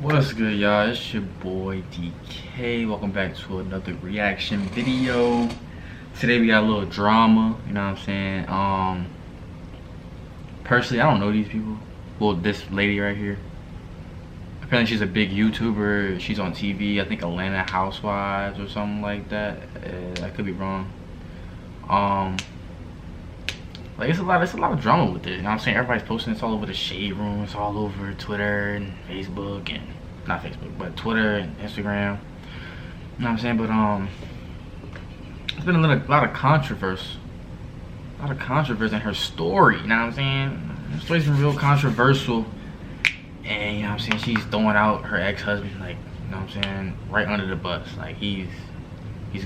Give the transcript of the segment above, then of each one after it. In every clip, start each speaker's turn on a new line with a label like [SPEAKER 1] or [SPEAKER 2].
[SPEAKER 1] What's good, y'all? It's your boy DK. Welcome back to another reaction video. Today we got a little drama, you know what I'm saying? Personally, I don't know these people. Well, this lady right here. Apparently she's a big YouTuber. She's on TV, I think Atlanta Housewives or something like that. I could be wrong. Like it's a lot of drama with it, you know what I'm saying? Everybody's posting this all over the shade room, it's all over Twitter and Facebook and not Facebook, but Twitter and Instagram. You know what I'm saying? But there's been a lot of controversy. A lot of controversy in her story, you know what I'm saying? Her story's been real controversial. And you know what I'm saying, she's throwing out her ex-husband, like, you know what I'm saying, right under the bus. Like he's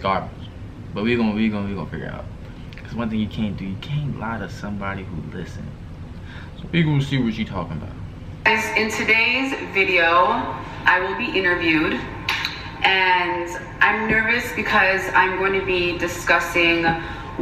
[SPEAKER 1] garbage. But we gonna figure it out. Cause one thing you can't do, you can't lie to somebody who listens. So we gonna see what she's talking about.
[SPEAKER 2] Guys, in today's video, I will be interviewed, and I'm nervous because I'm going to be discussing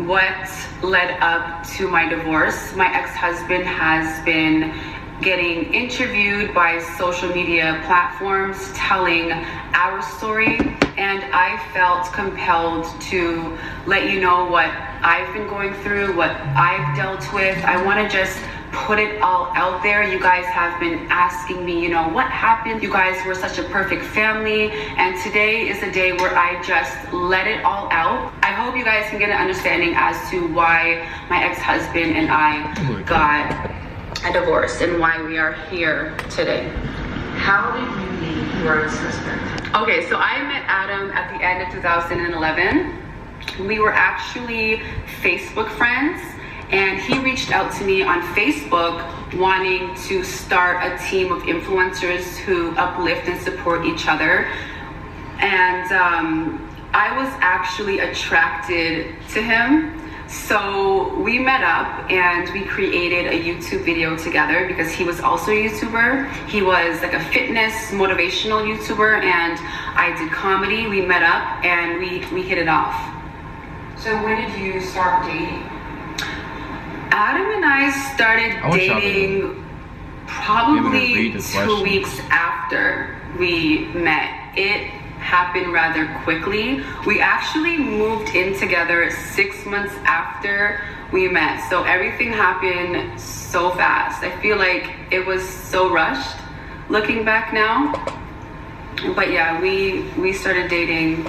[SPEAKER 2] what led up to my divorce. My ex-husband has been getting interviewed by social media platforms telling our story, and I felt compelled to let you know what I've been going through, what I've dealt with. I want to just put it all out there. You guys have been asking me, you know, what happened? You guys were such a perfect family, and today is the day where I just let it all out. I hope you guys can get an understanding as to why my ex-husband and I got a divorce and why we are here today. How did you meet your ex-husband? Okay, so I met Adam at the end of 2011. We were actually Facebook friends, and he reached out to me on Facebook wanting to start a team of influencers who uplift and support each other. And I was actually attracted to him. So we met up and we created a YouTube video together because he was also a YouTuber. He was like a fitness motivational YouTuber, and I did comedy. We met up and we hit it off. So when did you start dating? Adam and I started dating probably 2 weeks after we met. It happened rather quickly. We actually moved in together 6 months after we met. So everything happened so fast. I feel like it was so rushed looking back now. But yeah, we started dating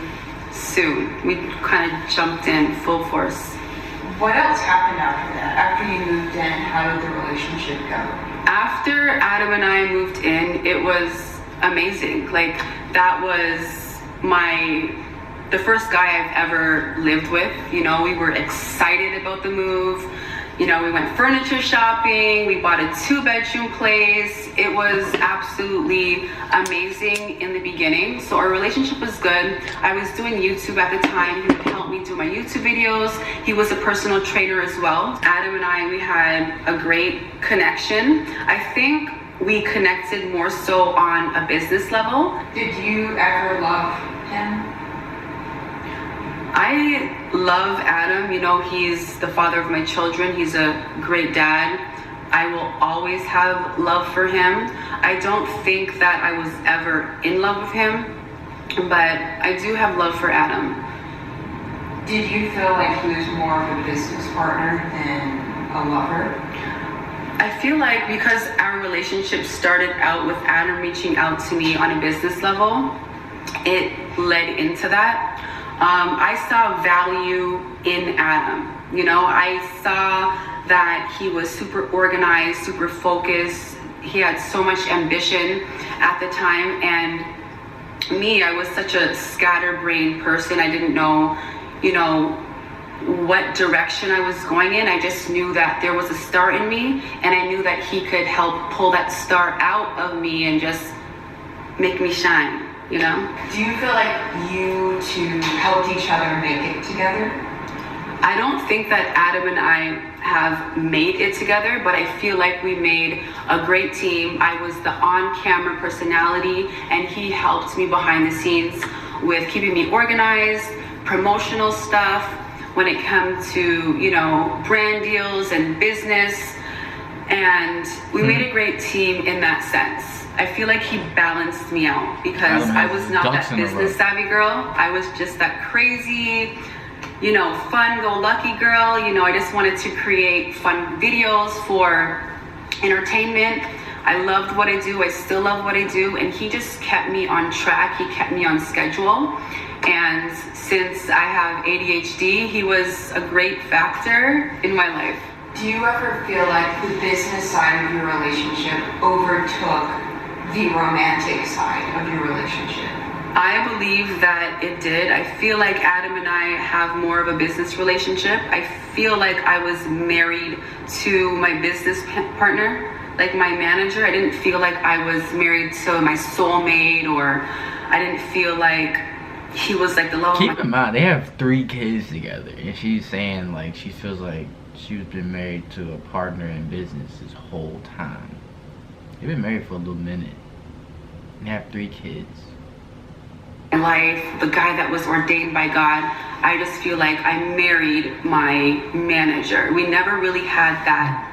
[SPEAKER 2] soon. We kind of jumped in full force.
[SPEAKER 3] What else happened after that? After you moved in, how did the relationship go?
[SPEAKER 2] After Adam and I moved in, it was amazing. Like, that was the first guy I've ever lived with. You know, we were excited about the move. You know, we went furniture shopping, we bought a 2-bedroom place. It was absolutely amazing in the beginning. So our relationship was good. I was doing YouTube at the time. He would help me do my YouTube videos. He was a personal trainer as well. Adam and I, we had a great connection. I think we connected more so on a business level.
[SPEAKER 3] Did you ever love him?
[SPEAKER 2] I love Adam. You know, he's the father of my children. He's a great dad. I will always have love for him. I don't think that I was ever in love with him, but I do have love for Adam.
[SPEAKER 3] Did you feel like he was more of a business partner than a lover?
[SPEAKER 2] I feel like because our relationship started out with Adam reaching out to me on a business level, it led into that. I saw value in Adam. You know, I saw that he was super organized, super focused. He had so much ambition at the time. And me, I was such a scatterbrained person. I didn't know, you know, what direction I was going in. I just knew that there was a star in me, and I knew that he could help pull that star out of me and just make me shine. You know?
[SPEAKER 3] Do you feel like you two helped each other make it together?
[SPEAKER 2] I don't think that Adam and I have made it together, but I feel like we made a great team. I was the on-camera personality, and he helped me behind the scenes with keeping me organized, promotional stuff, when it comes to, you know, brand deals and business. And we made a great team in that sense. I feel like he balanced me out because
[SPEAKER 1] Adam
[SPEAKER 2] I
[SPEAKER 1] has
[SPEAKER 2] was not
[SPEAKER 1] ducks
[SPEAKER 2] that
[SPEAKER 1] in a
[SPEAKER 2] business
[SPEAKER 1] row.
[SPEAKER 2] savvy girl. I was just that crazy, you know, fun go lucky girl. You know, I just wanted to create fun videos for entertainment. I loved what I do. I still love what I do. And he just kept me on track. He kept me on schedule. And since I have ADHD, he was a great factor in my life.
[SPEAKER 3] Do you ever feel like the business side of your relationship overtook the romantic side of your relationship?
[SPEAKER 2] I believe that it did. I feel like Adam and I have more of a business relationship. I feel like I was married to my business partner, like my manager. I didn't feel like I was married to my soulmate, or I didn't feel like he was like the love of my...
[SPEAKER 1] Keep in mind, they have 3 kids together, and she's saying like she feels like she's been married to a partner in business this whole time. They've been married for a little minute. They have 3 kids.
[SPEAKER 2] life, the guy that was ordained by God. I just feel like I married my manager. We never really had that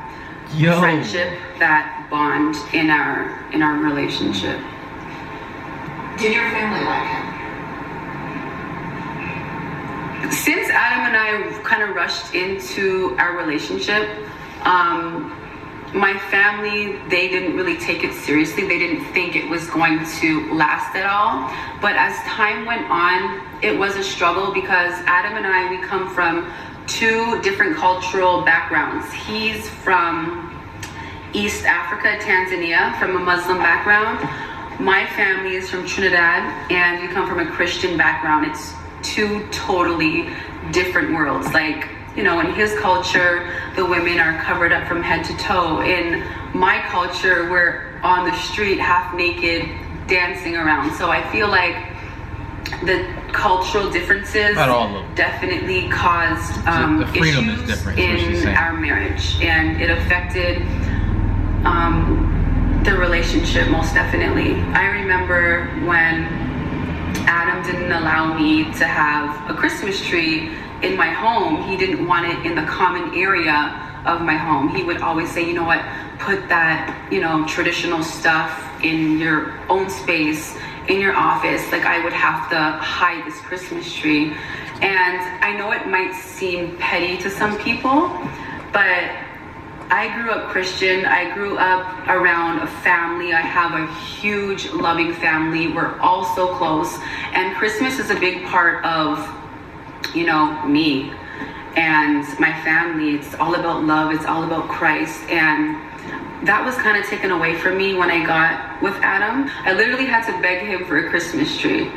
[SPEAKER 2] friendship, that bond in our relationship.
[SPEAKER 3] Did your family like him?
[SPEAKER 2] Since Adam and I kind of rushed into our relationship, my family, they didn't really take it seriously. They didn't think it was going to last at all. But as time went on, it was a struggle because Adam and I, we come from 2 different cultural backgrounds. He's from East Africa, Tanzania, from a Muslim background. My family is from Trinidad, and we come from a Christian background. It's 2 totally different worlds. Like, you know, in his culture, the women are covered up from head to toe. In my culture, we're on the street half naked, dancing around. So I feel like the cultural differences definitely caused
[SPEAKER 1] the freedom
[SPEAKER 2] issues
[SPEAKER 1] is different, is what she's
[SPEAKER 2] in
[SPEAKER 1] saying.
[SPEAKER 2] our marriage, and it affected the relationship most definitely. I remember when Adam didn't allow me to have a Christmas tree in my home. He didn't want it in the common area of my home. He would always say, you know what, put that, you know, traditional stuff in your own space, in your office. Like, I would have to hide this Christmas tree. And I know it might seem petty to some people, but I grew up Christian. I grew up around a family. I have a huge loving family. We're all so close. And Christmas is a big part of, you know, me and my family. It's all about love. It's all about Christ. And that was kind of taken away from me when I got with Adam. I literally had to beg him for a Christmas tree,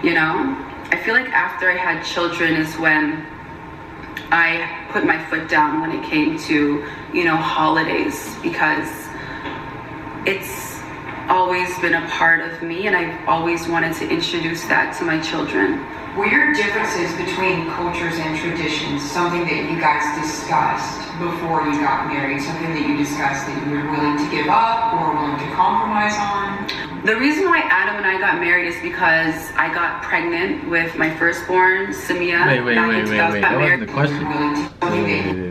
[SPEAKER 2] you know? I feel like after I had children is when I put my foot down when it came to, you know, holidays, because it's always been a part of me and I've always wanted to introduce that to my children.
[SPEAKER 3] Were your differences between cultures and traditions something that you guys discussed before you got married? Something that you discussed that you were willing to give up or willing to compromise on?
[SPEAKER 2] The reason why Adam and I got married is because I got pregnant with my firstborn, Samia.
[SPEAKER 1] Wait. That wasn't the question.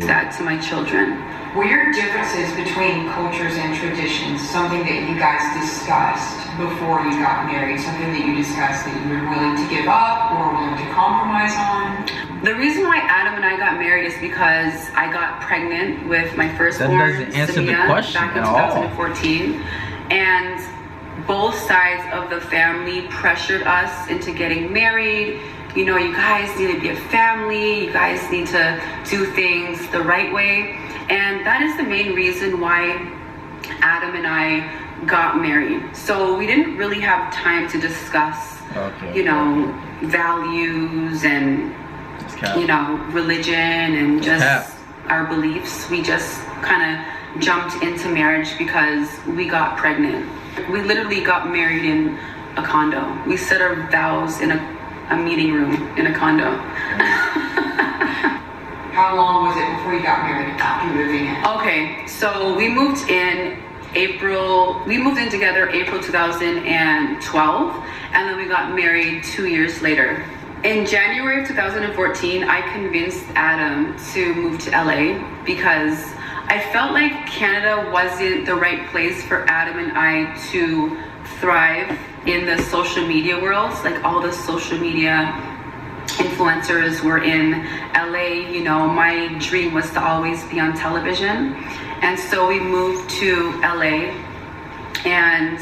[SPEAKER 2] That to my children.
[SPEAKER 3] Were your differences between cultures and traditions something that you guys discussed before you got married? Something that you discussed that you were willing to give up or willing to compromise on?
[SPEAKER 2] The reason why Adam and I got married is because I got pregnant with my firstborn,
[SPEAKER 1] That doesn't answer the
[SPEAKER 2] Samia,
[SPEAKER 1] question
[SPEAKER 2] back in
[SPEAKER 1] at all.
[SPEAKER 2] 2014. And both sides of the family pressured us into getting married. You know, you guys need to be a family. You guys need to do things the right way. And that is the main reason why Adam and I got married. So we didn't really have time to discuss, you know, values and, you know, religion and just our beliefs. We just kind of jumped into marriage because we got pregnant. We literally got married in a condo. We said our vows in a meeting room in a condo.
[SPEAKER 3] How long was it before you got married after moving in?
[SPEAKER 2] Okay, so we moved in together April 2012, and then we got married 2 years later. In January of 2014, I convinced Adam to move to LA because I felt like Canada wasn't the right place for Adam and I to thrive in the social media worlds. Like all the social media influencers were in LA. You know, my dream was to always be on television. And so we moved to LA, and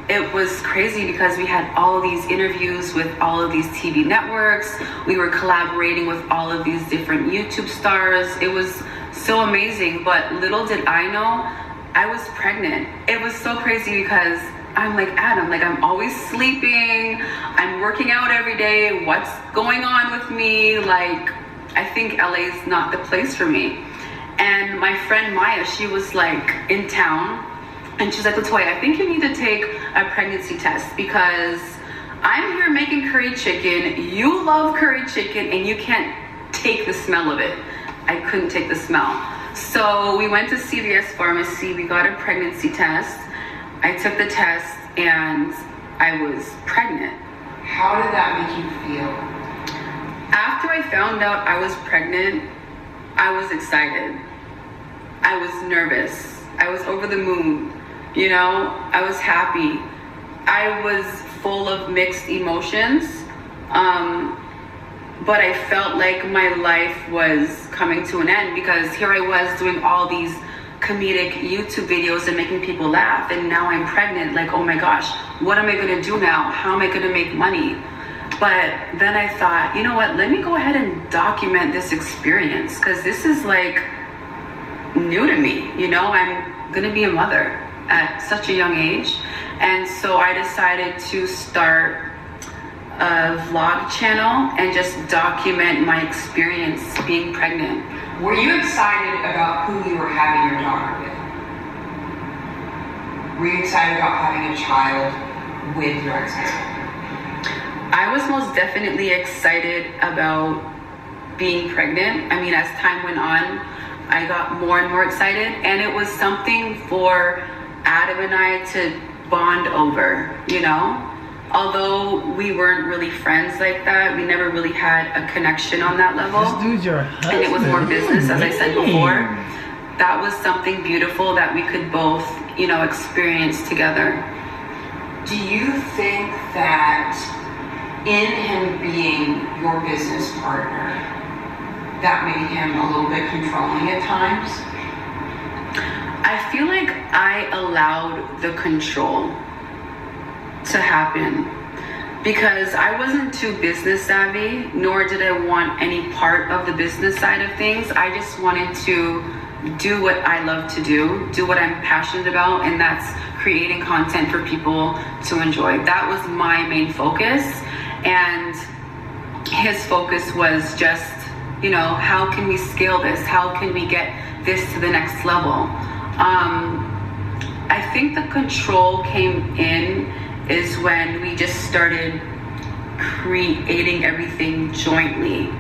[SPEAKER 2] it was crazy because we had all of these interviews with all of these TV networks. We were collaborating with all of these different YouTube stars. It was so amazing, but little did I know, I was pregnant. It was so crazy because I'm like, Adam, like I'm always sleeping, I'm working out every day, what's going on with me? Like, I think LA is not the place for me. And my friend Maya, she was like in town, and she's like, Latoya, I think you need to take a pregnancy test because I'm here making curry chicken, you love curry chicken, and you can't take the smell of it. I couldn't take the smell. So we went to CVS Pharmacy, we got a pregnancy test. I took the test and I was pregnant.
[SPEAKER 3] How did that make you feel?
[SPEAKER 2] After I found out I was pregnant, I was excited. I was nervous. I was over the moon. You know, I was happy. I was full of mixed emotions. But I felt like my life was coming to an end because here I was doing all these comedic YouTube videos and making people laugh, and now I'm pregnant. Like, oh my gosh, what am I gonna do now? How am I gonna make money? But then I thought, you know what, let me go ahead and document this experience because this is like new to me. You know, I'm gonna be a mother at such a young age. And so I decided to start a vlog channel and just document my experience being pregnant.
[SPEAKER 3] Were you excited about who you were having your daughter with? Were you excited about having a child with your ex-husband?
[SPEAKER 2] I was most definitely excited about being pregnant. I mean, as time went on, I got more and more excited, and it was something for Adam and I to bond over, you know? Although we weren't really friends like that, we never really had a connection on that level.
[SPEAKER 1] This dude's your husband.
[SPEAKER 2] And it was more business, as I said before. That was something beautiful that we could both, you know, experience together.
[SPEAKER 3] Do you think that in him being your business partner, that made him a little bit controlling at times?
[SPEAKER 2] I feel like I allowed the control to happen because I wasn't too business savvy, nor did I want any part of the business side of things. I just wanted to do what I love to do what I'm passionate about, and that's creating content for people to enjoy. That was my main focus, and his focus was just, you know, how can we scale this? How can we get this to the next level? I think the control came in is when we just started creating everything jointly.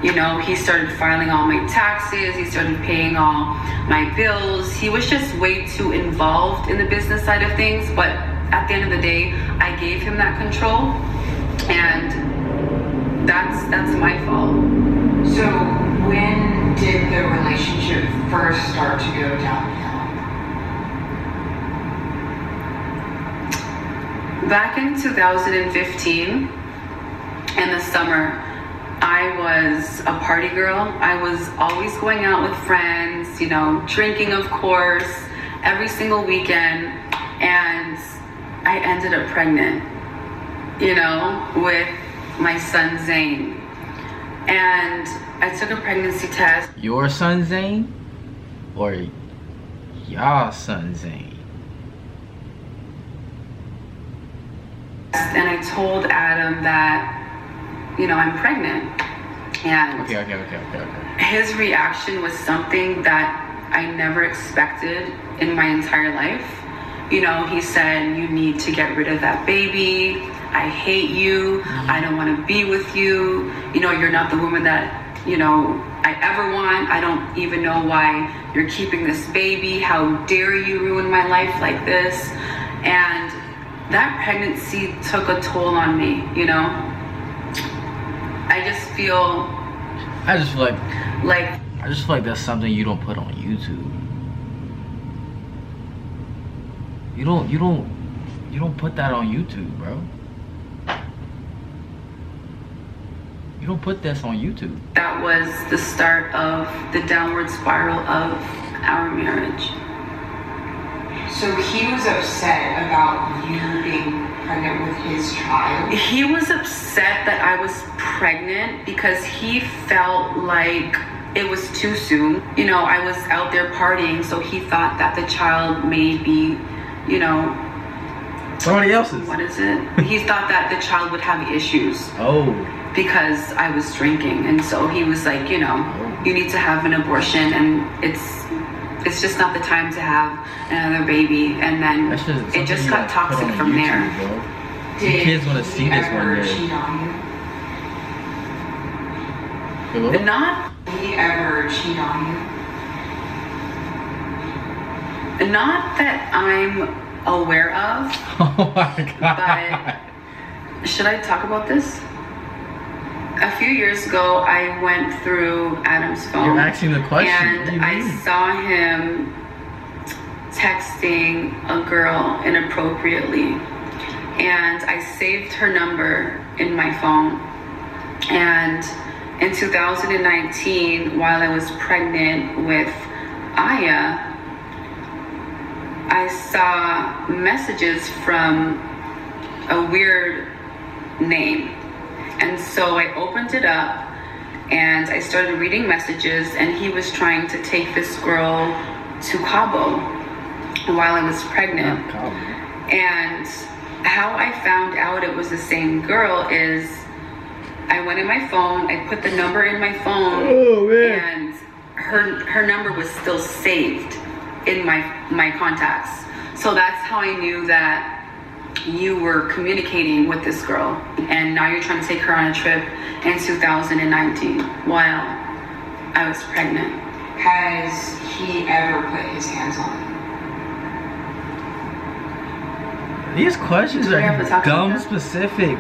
[SPEAKER 2] You know, he started filing all my taxes, he started paying all my bills. He was just way too involved in the business side of things, but at the end of the day, I gave him that control, and that's my fault.
[SPEAKER 3] So when did the relationship first start to go downhill?
[SPEAKER 2] Back in 2015, in the summer, I was a party girl. I was always going out with friends, you know, drinking, of course, every single weekend, and I ended up pregnant, you know, with my son Zane. And I took a pregnancy test.
[SPEAKER 1] Your son Zane? Or y'all son Zane?
[SPEAKER 2] And I told Adam that, you know, I'm pregnant. And
[SPEAKER 1] Okay.
[SPEAKER 2] his reaction was something that I never expected in my entire life. You know, he said, you need to get rid of that baby. I hate you. I don't want to be with you. You know, you're not the woman that, you know, I ever want. I don't even know why you're keeping this baby. How dare you ruin my life like this? And that pregnancy took a toll on me, you know? I just feel
[SPEAKER 1] like that's something you don't put on YouTube. You don't put that on YouTube, bro. You don't put this on YouTube.
[SPEAKER 2] That was the start of the downward spiral of our marriage.
[SPEAKER 3] So he was upset about you being pregnant with his child?
[SPEAKER 2] He was upset that I was pregnant because he felt like it was too soon. You know, I was out there partying, so he thought that the child may be, you know,
[SPEAKER 1] somebody else's.
[SPEAKER 2] What is it? He thought that the child would have issues.
[SPEAKER 1] Oh.
[SPEAKER 2] Because I was drinking, and so he was like, you know, you need to have an abortion, and it's just not the time to have another baby. And then it just got toxic from there.
[SPEAKER 1] Did kids want to see this one day.
[SPEAKER 3] Cheat on you?
[SPEAKER 2] Not.
[SPEAKER 3] Did he ever cheat on you?
[SPEAKER 2] Not that I'm aware of.
[SPEAKER 1] Oh my god.
[SPEAKER 2] But should I talk about this? A few years ago, I went through Adam's phone.
[SPEAKER 1] You're asking the question.
[SPEAKER 2] And I saw him texting a girl inappropriately. And I saved her number in my phone. And in 2019, while I was pregnant with Aya, I saw messages from a weird name. And so I opened it up and I started reading messages, and he was trying to take this girl to Cabo while I was pregnant. And how I found out it was the same girl is I went in my phone, I put the number in my phone, and her number was still saved in my contacts. So that's how I knew that you were communicating with this girl, and now you're trying to take her on a trip in 2019 while I was pregnant.
[SPEAKER 3] Has he ever put his hands on you?
[SPEAKER 1] These questions are dumb specific.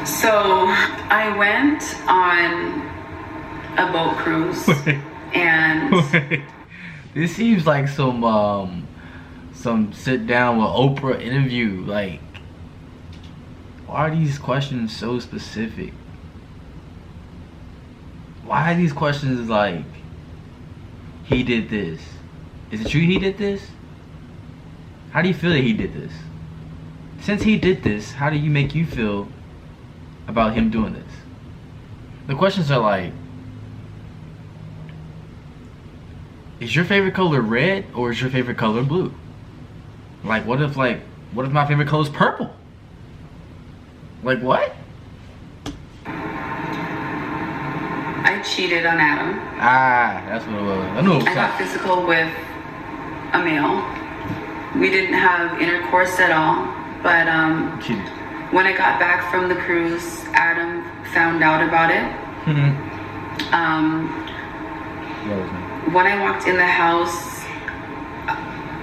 [SPEAKER 2] So I went on a boat cruise. And
[SPEAKER 1] this seems like some sit down with Oprah interview. Like, why are these questions so specific? Why are these questions like, he did this? Is it true he did this? How do you feel that he did this? Since he did this, how do you make you feel about him doing this? The questions are like, is your favorite color red or is your favorite color blue? Like, what if my favorite color is purple? Like, what?
[SPEAKER 2] I cheated on Adam.
[SPEAKER 1] Ah, that's what it was. I knew it was.
[SPEAKER 2] I got physical with a male. We didn't have intercourse at all, but
[SPEAKER 1] cheated.
[SPEAKER 2] When I got back from the cruise, Adam found out about it. When I walked in the house,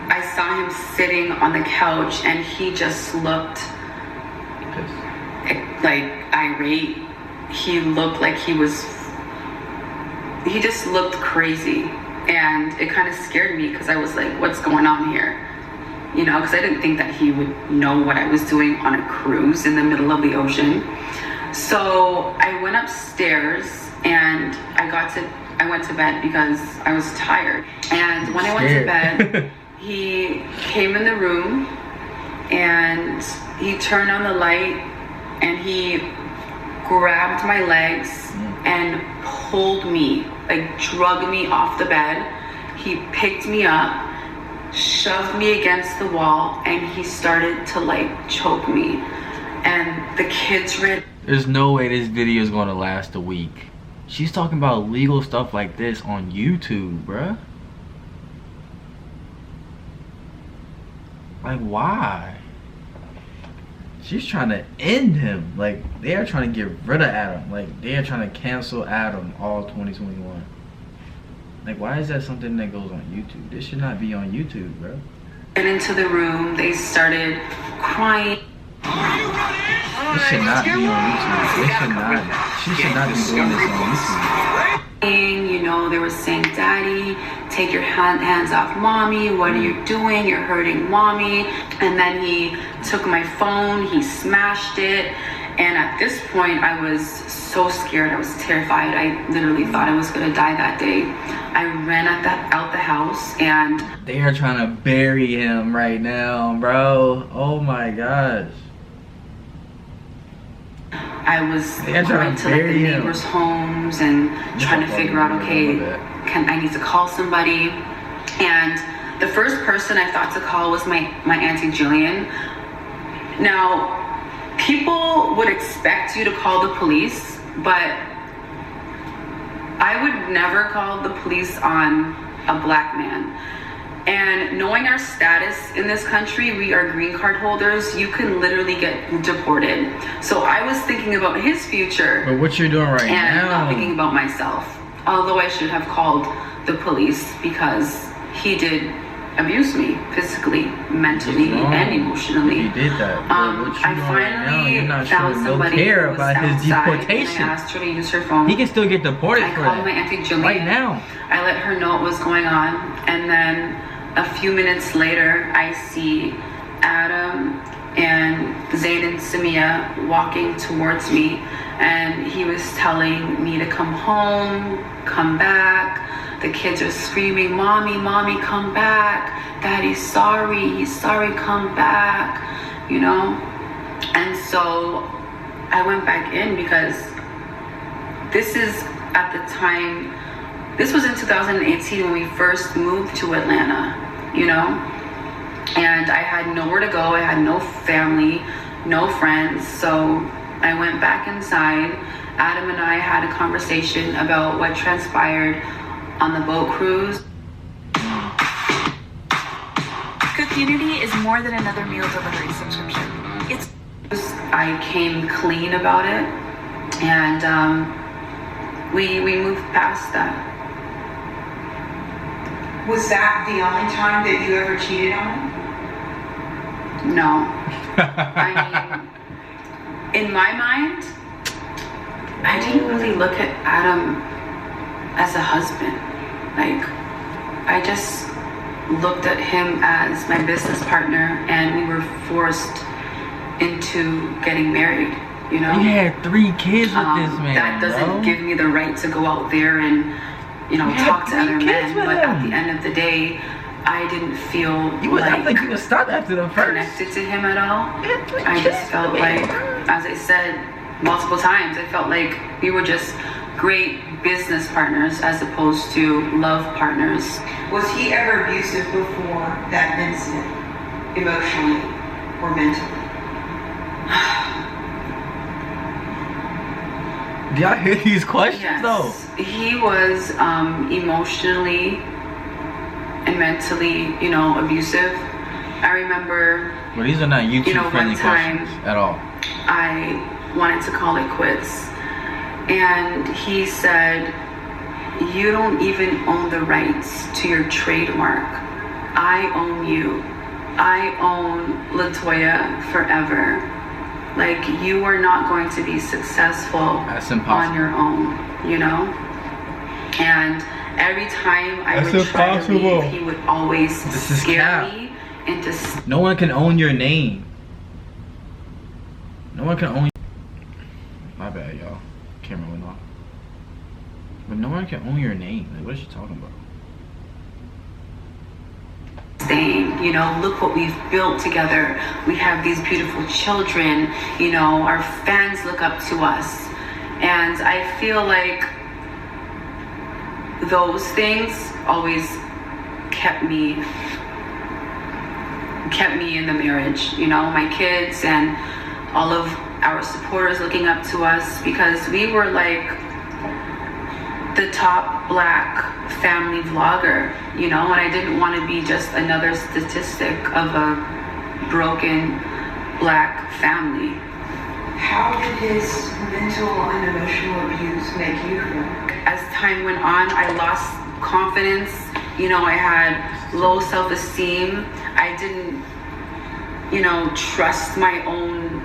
[SPEAKER 2] I saw him sitting on the couch, and he just looked like irate. He looked like he just looked crazy, and it kind of scared me because I was like, what's going on here? You know, because I didn't think that he would know what I was doing on a cruise in the middle of the ocean. So I went upstairs and I went to bed because I was tired. And when I went to bed, he came in the room and he turned on the light and he grabbed my legs and pulled me, like drug me off the bed. He picked me up, shoved me against the wall, and he started to like choke me. And the kids ran.
[SPEAKER 1] There's no way this video is gonna last a week. She's talking about legal stuff like this on YouTube, bruh. Like, why? She's trying to end him. Like, they are trying to get rid of Adam. Like, they are trying to cancel Adam all 2021. Like, why is that something that goes on YouTube? This should not be on YouTube, bro.
[SPEAKER 2] And into the room, they started crying.
[SPEAKER 1] This should not be on YouTube. She should not be doing this on YouTube.
[SPEAKER 2] You know, they were saying, "Daddy, take your hands off mommy. What are you doing? You're hurting mommy." And then he took my phone, he smashed it. And at this point, I was so scared. I was terrified. I literally thought I was gonna die that day. I ran out the house, and
[SPEAKER 1] they are trying to bury him right now, bro. Oh my gosh.
[SPEAKER 2] I was going to like the neighbors' homes and trying to figure out, okay, I need to call somebody. And the first person I thought to call was my Auntie Jillian. Now, people would expect you to call the police, but I would never call the police on a black man. And knowing our status in this country, we are green card holders, you can literally get deported. So I was thinking about his future.
[SPEAKER 1] But what you're doing right now.
[SPEAKER 2] And not thinking about myself. Although I should have called the police because he did abuse me physically, mentally, and emotionally.
[SPEAKER 1] He did that.
[SPEAKER 2] I finally found somebody who was
[SPEAKER 1] about his deportation.
[SPEAKER 2] And I asked her to use her phone.
[SPEAKER 1] He can still get deported for that.
[SPEAKER 2] I called my Auntie Jillian
[SPEAKER 1] right now.
[SPEAKER 2] I let her know what was going on, and then a few minutes later, I see Adam and Zayn and Samia walking towards me, and he was telling me to come home, come back. The kids are screaming, "Mommy, mommy, come back. Daddy's sorry, he's sorry, come back," you know? And so I went back in because this is at the time, this was in 2018 when we first moved to Atlanta, you know? And I had nowhere to go, I had no family, no friends, so I went back inside. Adam and I had a conversation about what transpired on the boat cruise.
[SPEAKER 4] Community is more than another meal delivery subscription.
[SPEAKER 2] I came clean about it, and we moved past that.
[SPEAKER 3] Was that the only time that you ever cheated on him?
[SPEAKER 2] No. I mean, in my mind, I didn't really look at Adam as a husband. Like, I just looked at him as my business partner, and we were forced into getting married, you know?
[SPEAKER 1] You had 3 kids with this man.
[SPEAKER 2] That doesn't give me the right to go out there and, you know, talk to other men, but at the end of the day, I didn't feel
[SPEAKER 1] I think you would stop after the first.
[SPEAKER 2] connected to him at all. I just felt like, as I said multiple times, I felt like we were just great business partners as opposed to love partners.
[SPEAKER 3] Was he ever abusive before that incident, emotionally or mentally?
[SPEAKER 1] Do y'all hear these questions though?
[SPEAKER 2] He was emotionally and mentally, you know, abusive. I remember,
[SPEAKER 1] Well, these are not YouTube friendly questions at all.
[SPEAKER 2] I wanted to call it quits, and he said, "You don't even own the rights to your trademark. I own you. I own Latoya forever. Like, you are not going to be successful on your own, you know?" And every time I would try to leave, he would always scare me into...
[SPEAKER 1] No one can own your name. No one can own... My bad, y'all. Camera went off. But no one can own your name. Like, what is she talking about?
[SPEAKER 2] Saying, you know, look what we've built together. We have these beautiful children. You know, our fans look up to us. And I feel like those things always kept me in the marriage. You know, my kids and all of our supporters looking up to us, because we were like the top black family vlogger, you know, and I didn't want to be just another statistic of a broken black family.
[SPEAKER 3] How did his mental and emotional abuse make you feel?
[SPEAKER 2] As time went on, I lost confidence. You know, I had low self-esteem. I didn't, you know, trust my own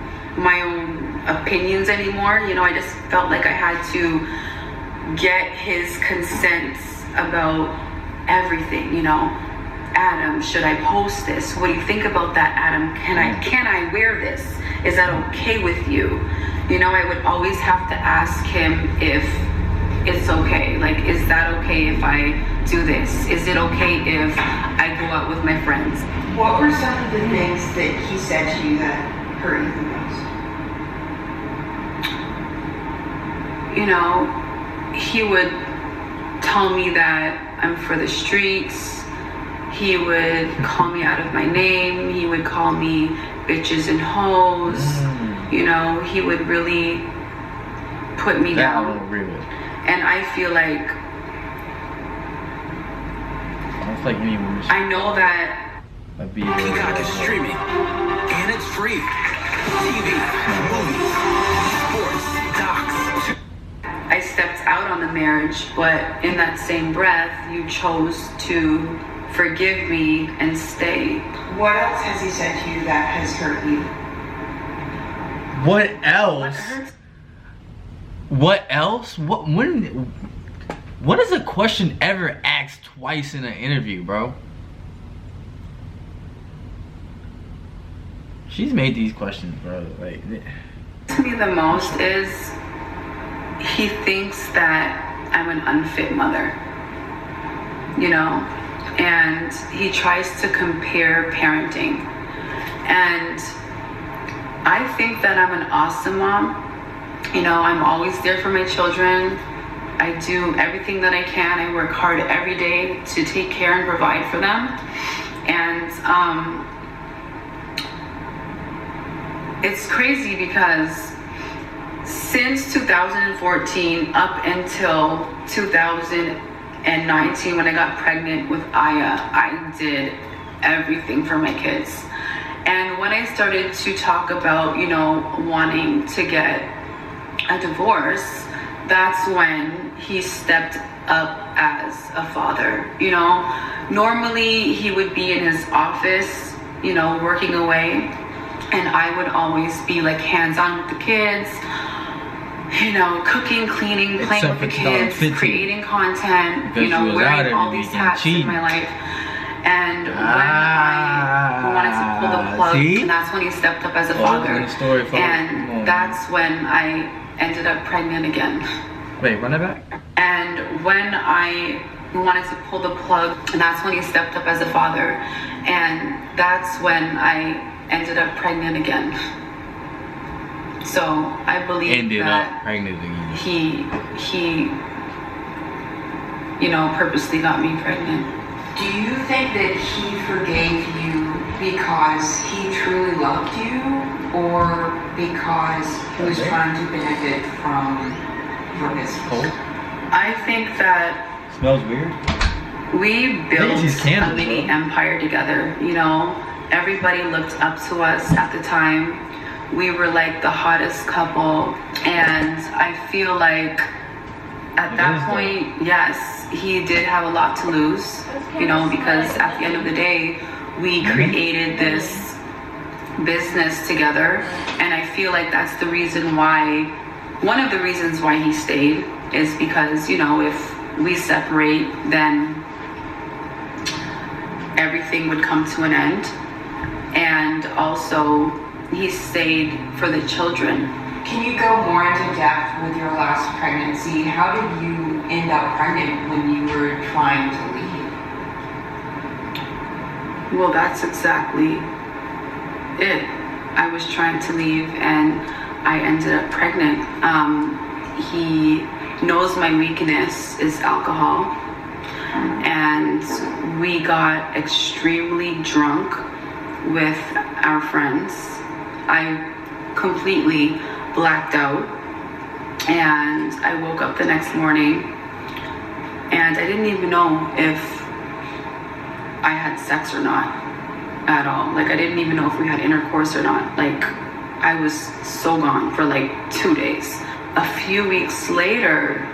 [SPEAKER 2] opinions anymore. You know, I just felt like I had to get his consent about everything, you know. Adam, should I post this? What do you think about that, Adam? Can I wear this? Is that okay with you? You know, I would always have to ask him if it's okay. Like, is that okay if I do this? Is it okay if I go out with my friends?
[SPEAKER 3] What were some of the things that he said to you that hurt you the most?
[SPEAKER 2] You know, he would tell me that I'm for the streets. He would call me out of my name. He would call me bitches and hoes. You know, he would really put me down.
[SPEAKER 1] I don't agree with.
[SPEAKER 2] And I feel like
[SPEAKER 1] It's like any woman.
[SPEAKER 2] I know that
[SPEAKER 5] Peacock is streaming, and it's free. TV, movies, sports, docs.
[SPEAKER 2] I stepped out on the marriage, but in that same breath, you chose to forgive me and stay.
[SPEAKER 3] What else has he said to you that has hurt you?
[SPEAKER 1] What else? What else? When is a question ever asked twice in an interview, bro? She's made these questions, bro. Like,
[SPEAKER 2] To me, the most is he thinks that I'm an unfit mother, you know, and he tries to compare parenting. And I think that I'm an awesome mom. You know, I'm always there for my children. I do everything that I can. I work hard every day to take care and provide for them. And it's crazy because since 2014 up until 2019 when I got pregnant with Aya, I did everything for my kids. And when I started to talk about, you know, wanting to get a divorce, that's when he stepped up as a father. You know, normally he would be in his office, you know, working away, and I would always be like hands-on with the kids, you know, cooking, cleaning, playing with the kids, creating content, you know, wearing all these hats in my life. And when I wanted to pull the plug, and that's when he stepped up as a father. And that's when I ended up pregnant again.
[SPEAKER 1] wait, run it back.
[SPEAKER 2] And when I wanted to pull the plug, and that's when he stepped up as a father. And that's when I ended up pregnant again. So I believe that he, you know, purposely got me pregnant.
[SPEAKER 3] Do you think that he forgave you because he truly loved you, or because he was trying to benefit from your business?
[SPEAKER 2] I think that
[SPEAKER 1] Smells weird.
[SPEAKER 2] we built
[SPEAKER 1] candles,
[SPEAKER 2] a mini
[SPEAKER 1] bro.
[SPEAKER 2] empire together. You know, everybody looked up to us at the time. We were like the hottest couple, and I feel like at that point, yes, he did have a lot to lose, you know, because at the end of the day, we created this business together. And I feel like that's the reason why, one of the reasons why he stayed is because, you know, if we separate, then everything would come to an end. And also, he stayed for the children.
[SPEAKER 3] Can you go more into depth with your last pregnancy? How did you end up pregnant when you were trying to leave?
[SPEAKER 2] Well, that's exactly it. I was trying to leave and I ended up pregnant. He knows my weakness is alcohol, and we got extremely drunk with our friends. I completely blacked out, and I woke up the next morning and I didn't even know if I had sex or not at all. Like, I didn't even know if we had intercourse or not. Like, I was so gone for like 2 days. A few weeks later,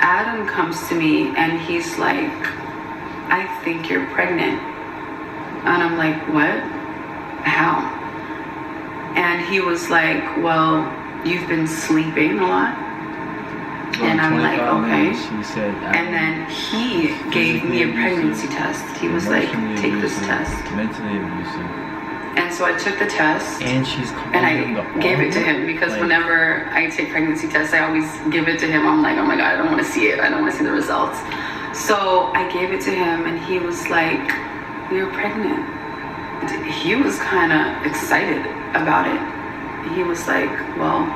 [SPEAKER 2] Adam comes to me and he's like, I think you're pregnant. And I'm like, what? How? And he was like, well, you've been sleeping a lot. And I'm like, okay.
[SPEAKER 1] She said,
[SPEAKER 2] and then he gave me a pregnancy test. He was like, take this test.
[SPEAKER 1] Mentally abusive.
[SPEAKER 2] And so I took the test.
[SPEAKER 1] And she's
[SPEAKER 2] and I gave it to him because like, whenever I take pregnancy tests, I always give it to him. I'm like, oh my God, I don't want to see it. I don't want to see the results. So I gave it to him and he was like, you're pregnant. He was kind of excited about it. He was like, well,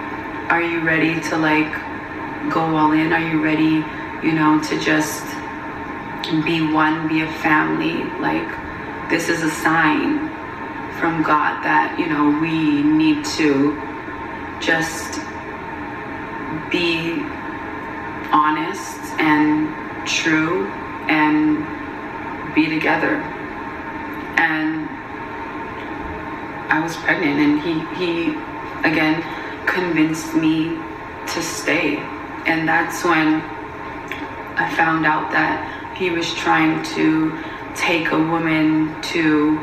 [SPEAKER 2] are you ready to like go all in? Are you ready, you know, to just be one, be a family? Like, this is a sign from God that, you know, we need to just be honest and true and be together. And I was pregnant and he again convinced me to stay. And that's when I found out that he was trying to take a woman to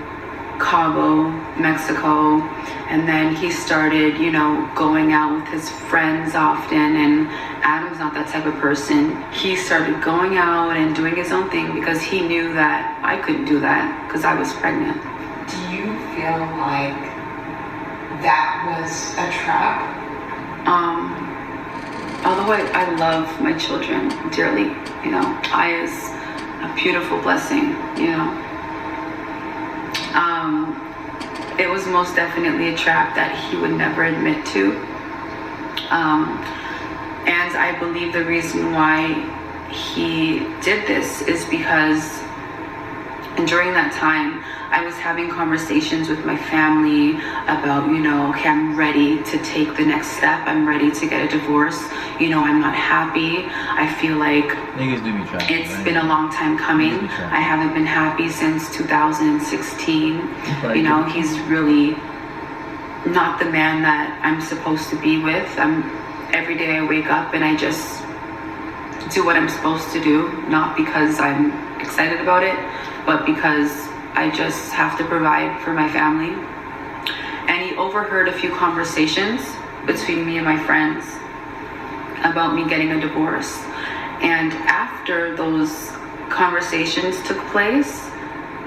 [SPEAKER 2] Cabo, Mexico, and then he started, you know, going out with his friends often, and Adam's not that type of person. He started going out and doing his own thing because he knew that I couldn't do that because I was pregnant.
[SPEAKER 3] Do you feel like that was a trap?
[SPEAKER 2] Although I love my children dearly, you know, I is a beautiful blessing, you know. It was most definitely a trap that he would never admit to. And I believe the reason why he did this is because during that time, I was having conversations with my family about, you know, okay, I'm ready to take the next step. I'm ready to get a divorce. You know, I'm not happy. I feel like
[SPEAKER 1] niggas do be trapped,
[SPEAKER 2] it's
[SPEAKER 1] right?
[SPEAKER 2] been a long time coming. I haven't been happy since 2016. You know, he's really not the man that I'm supposed to be with. Every day I wake up and I just do what I'm supposed to do, not because I'm excited about it, but because I just have to provide for my family. And he overheard a few conversations between me and my friends about me getting a divorce. And after those conversations took place,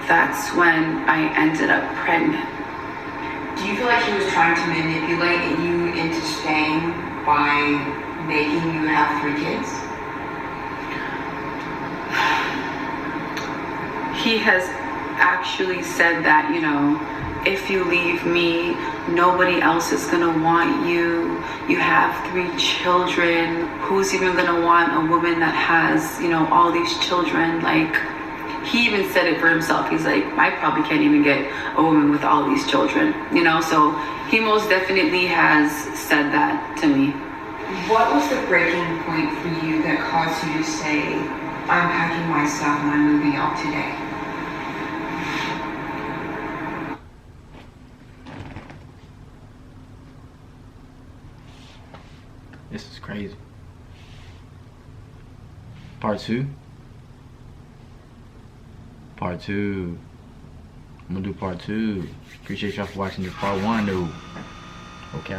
[SPEAKER 2] that's when I ended up pregnant.
[SPEAKER 3] Do you feel like he was trying to manipulate you into staying by making you have 3 kids?
[SPEAKER 2] He has actually said that, you know, if you leave me, nobody else is gonna want you. You have 3 children. Who's even gonna want a woman that has, you know, all these children? Like, he even said it for himself. He's like, I probably can't even get a woman with all these children, you know? So he most definitely has said that to me.
[SPEAKER 3] What was the breaking point for you that caused you to say, I'm packing my stuff and I'm moving out today?
[SPEAKER 1] This is crazy. Part 2. Part 2. I'm gonna do part 2. Appreciate y'all for watching this part 1 though. Okay.